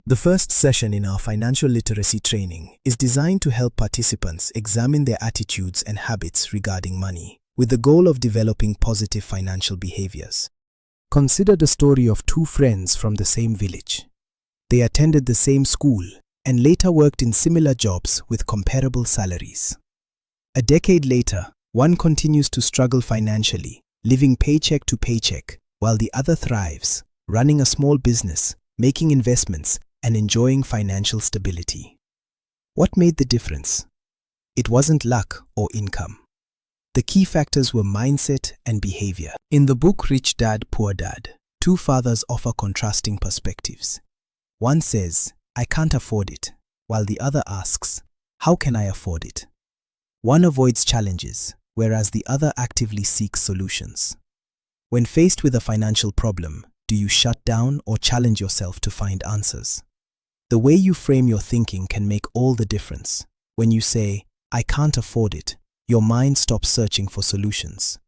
The first session in our financial literacy training is designed to help participants examine their attitudes and habits regarding money, with the goal of developing positive financial behaviors. Consider the story of two friends from the same village. They attended the same school and later worked in similar jobs with comparable salaries. A decade later, one continues to struggle financially, living paycheck to paycheck, while the other thrives, running a small business, making investments, and enjoying financial stability. What made the difference? It wasn't luck or income. The key factors were mindset and behavior. In the book Rich Dad, Poor Dad, two fathers offer contrasting perspectives. One says, "I can't afford it," while the other asks, "How can I afford it?" One avoids challenges, whereas the other actively seeks solutions. When faced with a financial problem, do you shut down or challenge yourself to find answers? The way you frame your thinking can make all the difference. When you say, "I can't afford it," your mind stops searching for solutions.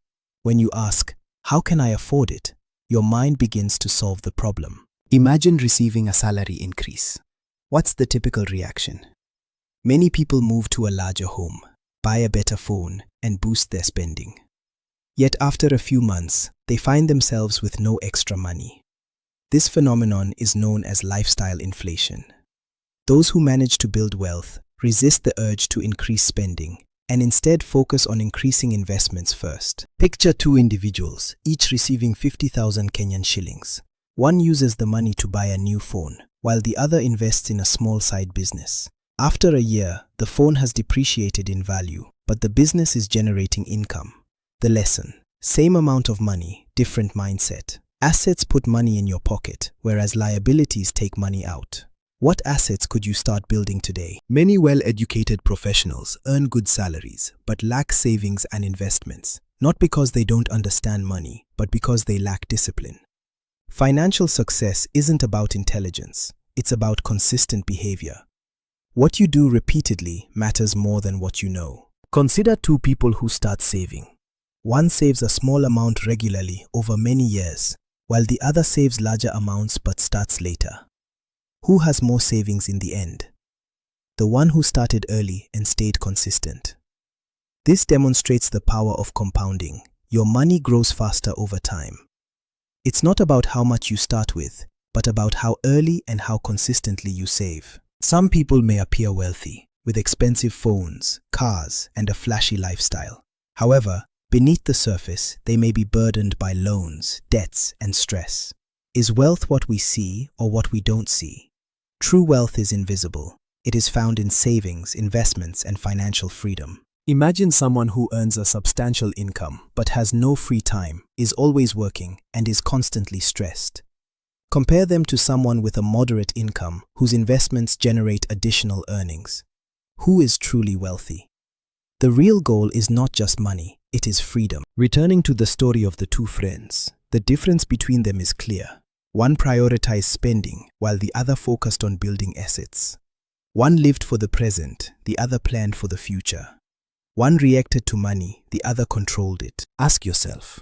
When you ask, "How can I afford it?" your mind begins to solve the problem. Imagine receiving a salary increase. What's the typical reaction? Many people move to a larger home, buy a better phone, and boost their spending. Yet after a few months, they find themselves with no extra money. This phenomenon is known as lifestyle inflation. Those who manage to build wealth resist the urge to increase spending and instead focus on increasing investments first. Picture two individuals, each receiving 50,000 Kenyan shillings. One uses the money to buy a new phone, while the other invests in a small side business. After a year, the phone has depreciated in value, but the business is generating income. The lesson: same amount of money, different mindset. Assets put money in your pocket, whereas liabilities take money out. What assets could you start building today? Many well-educated professionals earn good salaries, but lack savings and investments, not because they don't understand money, but because they lack discipline. Financial success isn't about intelligence, it's about consistent behavior. What you do repeatedly matters more than what you know. Consider two people who start saving. One saves a small amount regularly over many years, while the other saves larger amounts but starts later. Who has more savings in the end? The one who started early and stayed consistent. This demonstrates the power of compounding. Your money grows faster over time. It's not about how much you start with, but about how early and how consistently you save. Some people may appear wealthy, with expensive phones, cars, and a flashy lifestyle. However, beneath the surface, they may be burdened by loans, debts, and stress. Is wealth what we see or what we don't see? True wealth is invisible. It is found in savings, investments, and financial freedom. Imagine someone who earns a substantial income but has no free time, is always working, and is constantly stressed. Compare them to someone with a moderate income whose investments generate additional earnings. Who is truly wealthy? The real goal is not just money, it is freedom. Returning to the story of the two friends, the difference between them is clear. One prioritized spending while the other focused on building assets. One lived for the present, the other planned for the future. One reacted to money, the other controlled it. Ask yourself,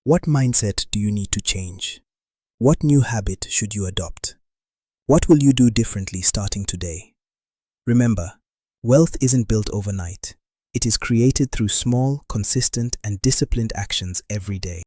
what mindset do you need to change? What new habit should you adopt? What will you do differently starting today? Remember, wealth isn't built overnight. It is created through small, consistent, and disciplined actions every day.